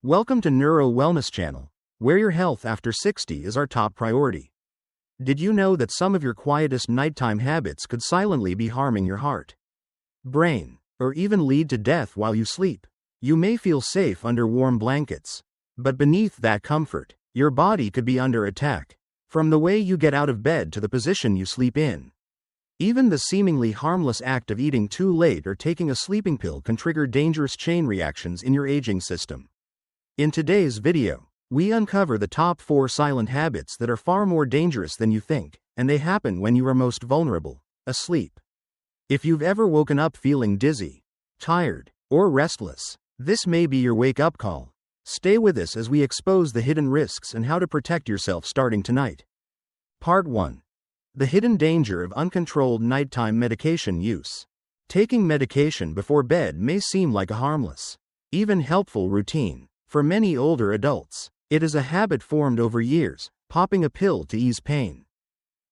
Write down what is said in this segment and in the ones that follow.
Welcome to NeuroWellness Channel, where your health after 60 is our top priority. Did you know that some of your quietest nighttime habits could silently be harming your heart, brain, or even lead to death while you sleep? You may feel safe under warm blankets, but beneath that comfort, your body could be under attack, from the way you get out of bed to the position you sleep in. Even the seemingly harmless act of eating too late or taking a sleeping pill can trigger dangerous chain reactions in your aging system. In today's video, we uncover the top 4 silent habits that are far more dangerous than you think, and they happen when you are most vulnerable: asleep. If you've ever woken up feeling dizzy, tired, or restless, this may be your wake-up call. Stay with us as we expose the hidden risks and how to protect yourself starting tonight. Part 1. The hidden danger of uncontrolled nighttime medication use. Taking medication before bed may seem like a harmless, even helpful routine. For many older adults, it is a habit formed over years, popping a pill to ease pain,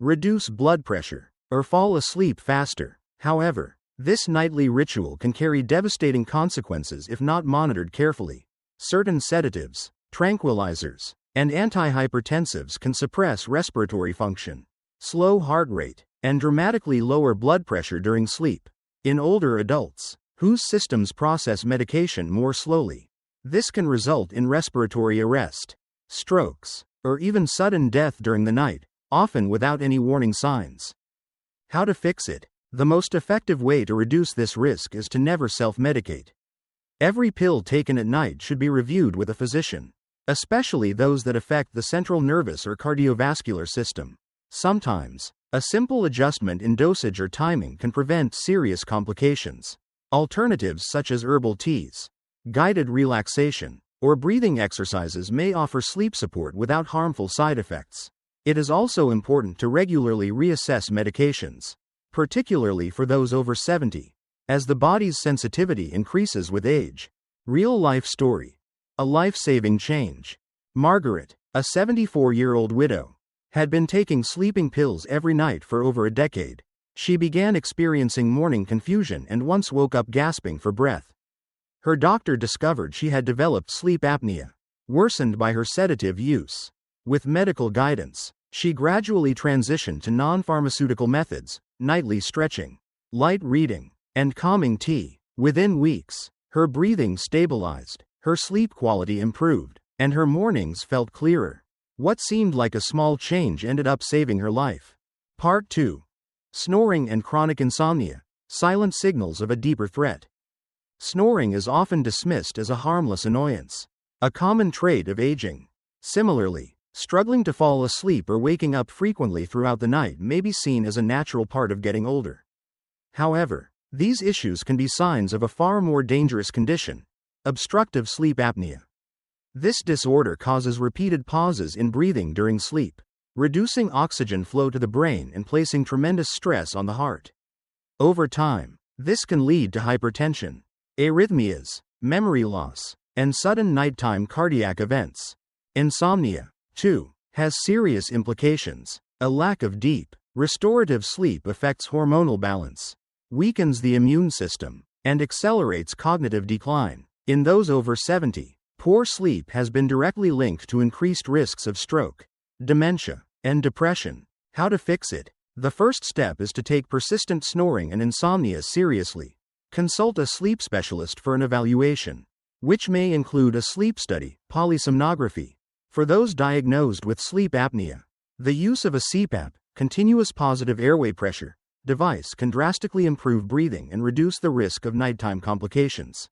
reduce blood pressure, or fall asleep faster. However, this nightly ritual can carry devastating consequences if not monitored carefully. Certain sedatives, tranquilizers, and antihypertensives can suppress respiratory function, slow heart rate, and dramatically lower blood pressure during sleep. In older adults, whose systems process medication more slowly, this can result in respiratory arrest, strokes, or even sudden death during the night, often without any warning signs. How to fix it? The most effective way to reduce this risk is to never self-medicate. Every pill taken at night should be reviewed with a physician, especially those that affect the central nervous or cardiovascular system. Sometimes, a simple adjustment in dosage or timing can prevent serious complications. Alternatives such as herbal teas, guided relaxation, or breathing exercises may offer sleep support without harmful side effects. It is also important to regularly reassess medications, particularly for those over 70, as the body's sensitivity increases with age. Real-life story. A life-saving change. Margaret, a 74-year-old widow, had been taking sleeping pills every night for over a decade. She began experiencing morning confusion and once woke up gasping for breath. Her doctor discovered she had developed sleep apnea, worsened by her sedative use. With medical guidance, she gradually transitioned to non-pharmaceutical methods, nightly stretching, light reading, and calming tea. Within weeks, her breathing stabilized, her sleep quality improved, and her mornings felt clearer. What seemed like a small change ended up saving her life. Part 2. Snoring and chronic insomnia. Silent signals of a deeper threat. Snoring is often dismissed as a harmless annoyance, a common trait of aging. Similarly, struggling to fall asleep or waking up frequently throughout the night may be seen as a natural part of getting older. However, these issues can be signs of a far more dangerous condition: obstructive sleep apnea. This disorder causes repeated pauses in breathing during sleep, reducing oxygen flow to the brain and placing tremendous stress on the heart. Over time, this can lead to hypertension, arrhythmias, memory loss, and sudden nighttime cardiac events. Insomnia, too, has serious implications. A lack of deep, restorative sleep affects hormonal balance, weakens the immune system, and accelerates cognitive decline. In those over 70, poor sleep has been directly linked to increased risks of stroke, dementia, and depression. How to fix it? The first step is to take persistent snoring and insomnia seriously. Consult a sleep specialist for an evaluation, which may include a sleep study, polysomnography. For those diagnosed with sleep apnea, the use of a CPAP, continuous positive airway pressure, device can drastically improve breathing and reduce the risk of nighttime complications.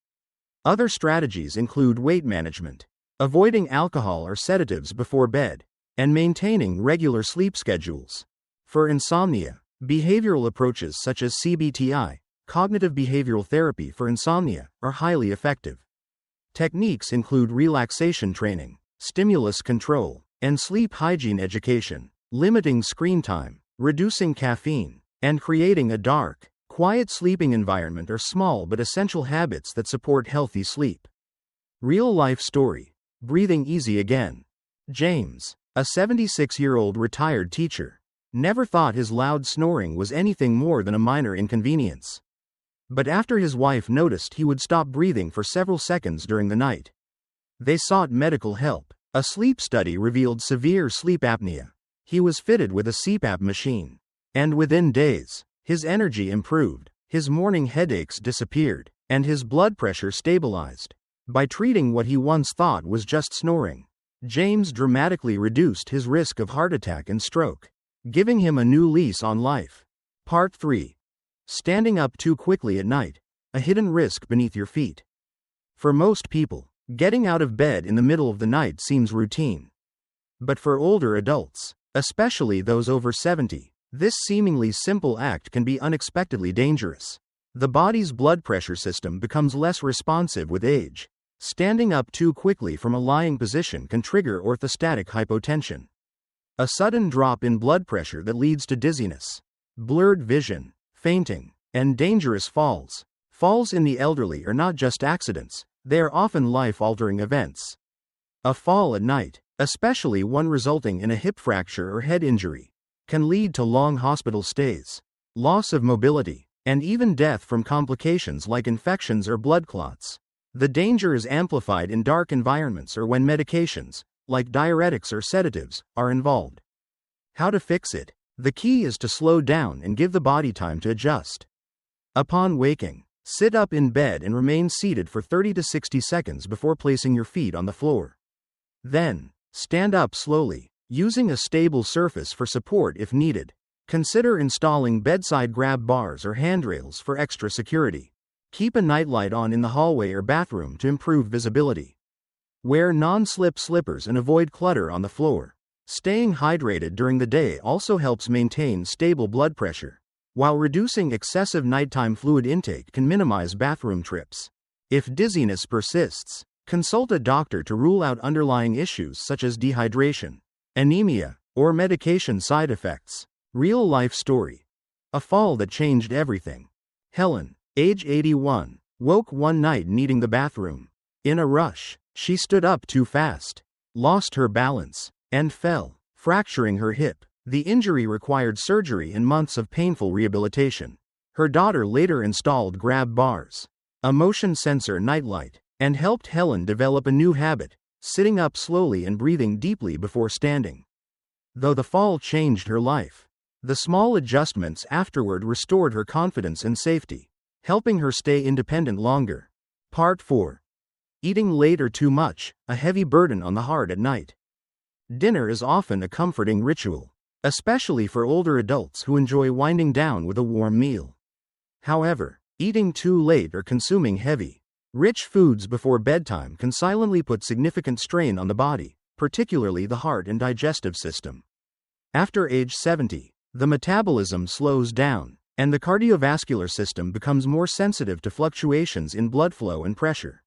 Other strategies include weight management, avoiding alcohol or sedatives before bed, and maintaining regular sleep schedules. For insomnia, behavioral approaches such as CBTI, cognitive behavioral therapy for insomnia, are highly effective. Techniques include relaxation training, stimulus control, and sleep hygiene education. Limiting screen time, reducing caffeine, and creating a dark, quiet sleeping environment are small but essential habits that support healthy sleep. Real-life story. Breathing easy again. James, a 76-year-old retired teacher, never thought his loud snoring was anything more than a minor inconvenience. But after his wife noticed he would stop breathing for several seconds during the night, They sought medical help. A sleep study revealed severe sleep apnea. He was fitted with a CPAP machine. And within days, his energy improved, his morning headaches disappeared, and his blood pressure stabilized. By treating what he once thought was just snoring, James dramatically reduced his risk of heart attack and stroke, giving him a new lease on life. Part 3. Standing up too quickly at night, a hidden risk beneath your feet. For most people, getting out of bed in the middle of the night seems routine. But for older adults, especially those over 70, this seemingly simple act can be unexpectedly dangerous. The body's blood pressure system becomes less responsive with age. Standing up too quickly from a lying position can trigger orthostatic hypotension, a sudden drop in blood pressure that leads to dizziness, blurred vision, fainting, and dangerous falls. Falls in the elderly are not just accidents, they are often life-altering events. A fall at night, especially one resulting in a hip fracture or head injury, can lead to long hospital stays, loss of mobility, and even death from complications like infections or blood clots. The danger is amplified in dark environments or when medications, like diuretics or sedatives, are involved. How to fix it? The key is to slow down and give the body time to adjust. Upon waking, sit up in bed and remain seated for 30 to 60 seconds before placing your feet on the floor. Then, stand up slowly, using a stable surface for support if needed. Consider installing bedside grab bars or handrails for extra security. Keep a nightlight on in the hallway or bathroom to improve visibility. Wear non-slip slippers and avoid clutter on the floor. Staying hydrated during the day also helps maintain stable blood pressure, while reducing excessive nighttime fluid intake can minimize bathroom trips. If dizziness persists, consult a doctor to rule out underlying issues such as dehydration, anemia, or medication side effects. Real-life story. A fall that changed everything. Helen, age 81, woke one night needing the bathroom. In a rush, she stood up too fast, lost her balance, and fell, fracturing her hip. The injury required surgery and months of painful rehabilitation. Her daughter later installed grab bars, a motion sensor nightlight, and helped Helen develop a new habit, sitting up slowly and breathing deeply before standing. Though the fall changed her life, the small adjustments afterward restored her confidence and safety, helping her stay independent longer. Part 4. Eating late or too much, a heavy burden on the heart at night. Dinner is often a comforting ritual, especially for older adults who enjoy winding down with a warm meal. However, eating too late or consuming heavy, rich foods before bedtime can silently put significant strain on the body, particularly the heart and digestive system. After age 70, the metabolism slows down, and the cardiovascular system becomes more sensitive to fluctuations in blood flow and pressure.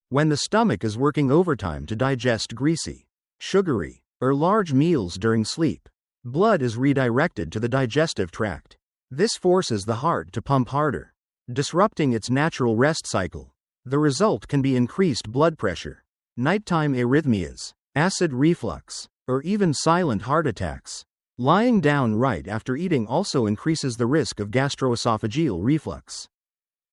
When the stomach is working overtime to digest greasy, sugary, or large meals during sleep, blood is redirected to the digestive tract. This forces the heart to pump harder, disrupting its natural rest cycle. The result can be increased blood pressure, nighttime arrhythmias, acid reflux, or even silent heart attacks. Lying down right after eating also increases the risk of gastroesophageal reflux,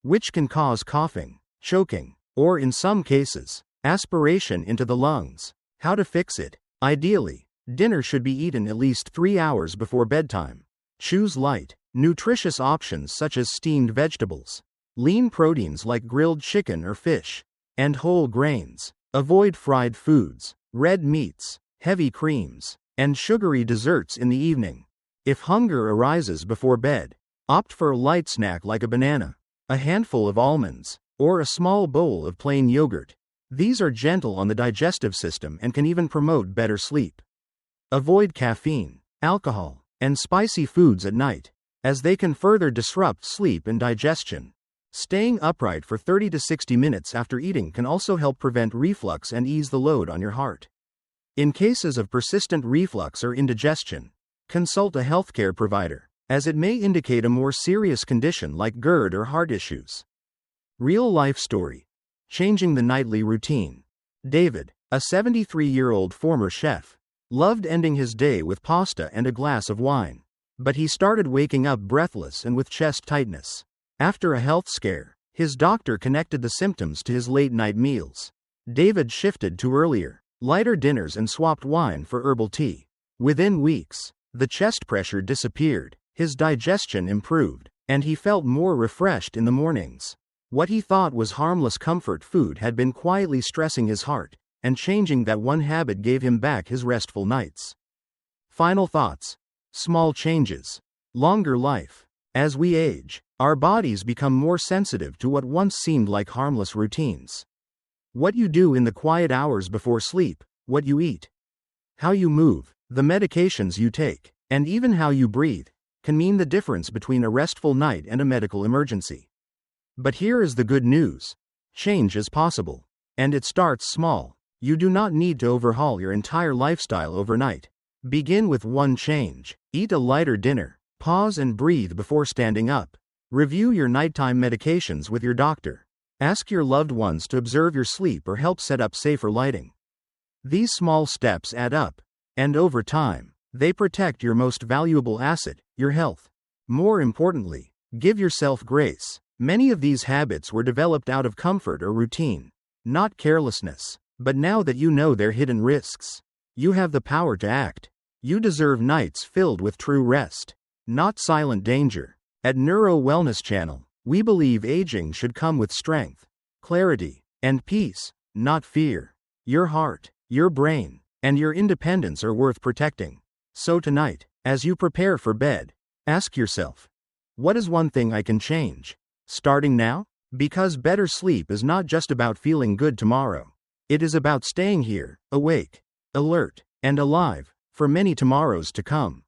which can cause coughing, choking, or in some cases, aspiration into the lungs. How to fix it? Ideally, dinner should be eaten at least 3 hours before bedtime. Choose light, nutritious options such as steamed vegetables, lean proteins like grilled chicken or fish, and whole grains. Avoid fried foods, red meats, heavy creams, and sugary desserts in the evening. If hunger arises before bed, opt for a light snack like a banana, a handful of almonds, or a small bowl of plain yogurt. These are gentle on the digestive system and can even promote better sleep. Avoid caffeine, alcohol, and spicy foods at night, as they can further disrupt sleep and digestion. Staying upright for 30 to 60 minutes after eating can also help prevent reflux and ease the load on your heart. In cases of persistent reflux or indigestion, consult a healthcare provider, as it may indicate a more serious condition like GERD or heart issues. Real-life story. Changing the nightly routine. David, a 73-year-old former chef, loved ending his day with pasta and a glass of wine. But he started waking up breathless and with chest tightness. After a health scare, his doctor connected the symptoms to his late-night meals. David shifted to earlier, lighter dinners and swapped wine for herbal tea. Within weeks, the chest pressure disappeared, his digestion improved, and he felt more refreshed in the mornings. What he thought was harmless comfort food had been quietly stressing his heart, and changing that one habit gave him back his restful nights. Final thoughts. Small changes. Longer life. As we age, our bodies become more sensitive to what once seemed like harmless routines. What you do in the quiet hours before sleep, what you eat, how you move, the medications you take, and even how you breathe, can mean the difference between a restful night and a medical emergency. But here is the good news. Change is possible. And it starts small. You do not need to overhaul your entire lifestyle overnight. Begin with one change. Eat a lighter dinner. Pause and breathe before standing up. Review your nighttime medications with your doctor. Ask your loved ones to observe your sleep or help set up safer lighting. These small steps add up, and over time, they protect your most valuable asset, your health. More importantly, give yourself grace. Many of these habits were developed out of comfort or routine, not carelessness. But now that you know their hidden risks, you have the power to act. You deserve nights filled with true rest, not silent danger. At NeuroWellness Channel, we believe aging should come with strength, clarity, and peace, not fear. Your heart, your brain, and your independence are worth protecting. So tonight, as you prepare for bed, ask yourself, what is one thing I can change? Starting now? Because better sleep is not just about feeling good tomorrow. It is about staying here, awake, alert, and alive, for many tomorrows to come.